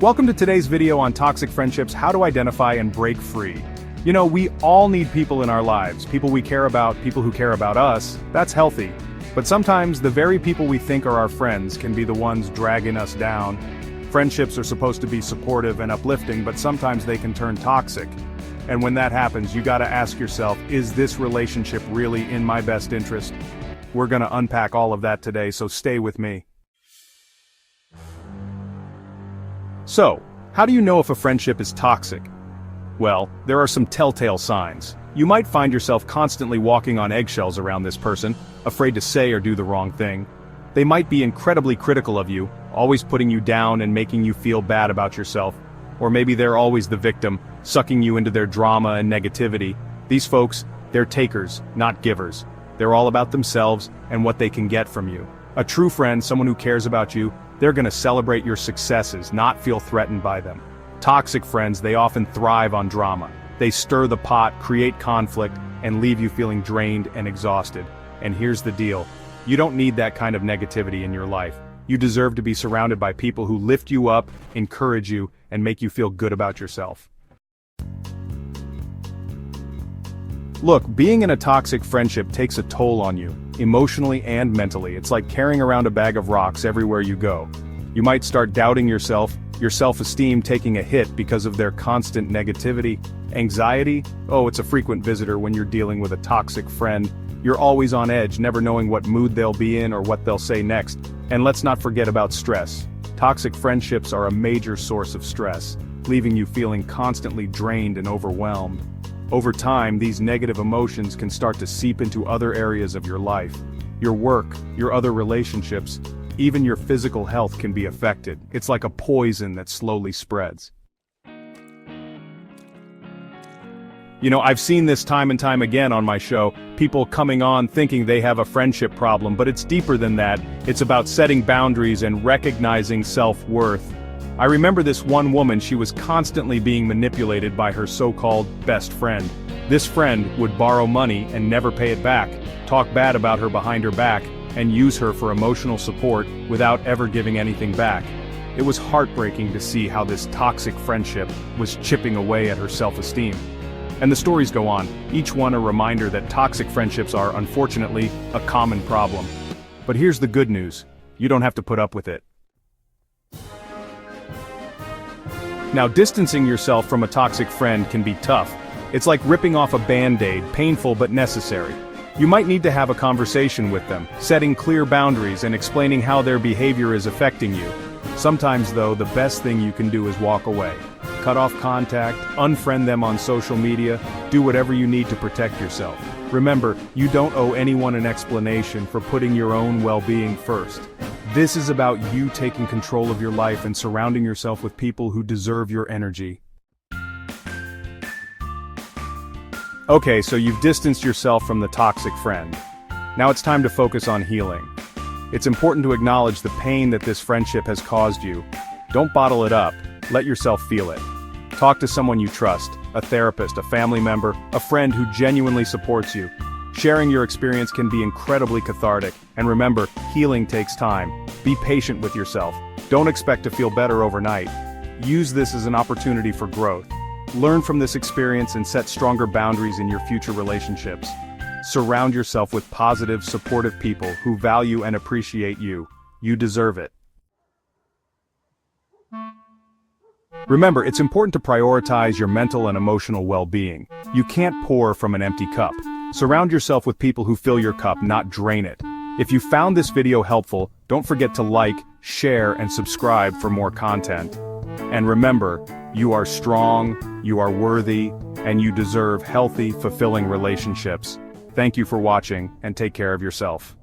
Welcome to today's video on toxic friendships, how to identify and break free. You know, we all need people in our lives, people we care about, people who care about us. That's healthy. But sometimes the very people we think are our friends can be the ones dragging us down. Friendships are supposed to be supportive and uplifting, but sometimes they can turn toxic. And when that happens, you gotta ask yourself, is this relationship really in my best interest? We're gonna unpack all of that today, so stay with me. So, how do you know if a friendship is toxic? Well, there are some telltale signs. You might find yourself constantly walking on eggshells around this person, afraid to say or do the wrong thing. They might be incredibly critical of you, always putting you down and making you feel bad about yourself. Or maybe they're always the victim, sucking you into their drama and negativity. These folks, they're takers, not givers. They're all about themselves and what they can get from you. A true friend, someone who cares about you, they're gonna celebrate your successes, not feel threatened by them. Toxic friends, they often thrive on drama. They stir the pot, create conflict, and leave you feeling drained and exhausted. And here's the deal. You don't need that kind of negativity in your life. You deserve to be surrounded by people who lift you up, encourage you, and make you feel good about yourself. Look, being in a toxic friendship takes a toll on you, emotionally and mentally. It's like carrying around a bag of rocks everywhere you go. You might start doubting yourself, your self-esteem taking a hit because of their constant negativity. Anxiety? Oh, it's a frequent visitor when you're dealing with a toxic friend. You're always on edge, never knowing what mood they'll be in or what they'll say next. And let's not forget about stress. Toxic friendships are a major source of stress, leaving you feeling constantly drained and overwhelmed. Over time, these negative emotions can start to seep into other areas of your life. Your work, your other relationships, even your physical health can be affected. It's like a poison that slowly spreads. You know, I've seen this time and time again on my show, people coming on thinking they have a friendship problem, but it's deeper than that. It's about setting boundaries and recognizing self-worth. I remember this one woman, she was constantly being manipulated by her so-called best friend. This friend would borrow money and never pay it back, talk bad about her behind her back, and use her for emotional support without ever giving anything back. It was heartbreaking to see how this toxic friendship was chipping away at her self-esteem. And the stories go on, each one a reminder that toxic friendships are, unfortunately, a common problem. But here's the good news, you don't have to put up with it. Now, distancing yourself from a toxic friend can be tough. It's like ripping off a band-aid, painful but necessary. You might need to have a conversation with them, setting clear boundaries and explaining how their behavior is affecting you. Sometimes, though, the best thing you can do is walk away. Cut off contact, unfriend them on social media, do whatever you need to protect yourself. Remember, you don't owe anyone an explanation for putting your own well-being first. This is about you taking control of your life and surrounding yourself with people who deserve your energy. Okay, so you've distanced yourself from the toxic friend. Now it's time to focus on healing. It's important to acknowledge the pain that this friendship has caused you. Don't bottle it up, let yourself feel it. Talk to someone you trust, a therapist, a family member, a friend who genuinely supports you. Sharing your experience can be incredibly cathartic, and remember, healing takes time. Be patient with yourself. Don't expect to feel better overnight. Use this as an opportunity for growth. Learn from this experience and set stronger boundaries in your future relationships. Surround yourself with positive, supportive people who value and appreciate you. You deserve it. Remember, it's important to prioritize your mental and emotional well-being. You can't pour from an empty cup. Surround yourself with people who fill your cup, not drain it. If you found this video helpful, don't forget to like, share, and subscribe for more content. And remember, you are strong, you are worthy, and you deserve healthy, fulfilling relationships. Thank you for watching, and take care of yourself.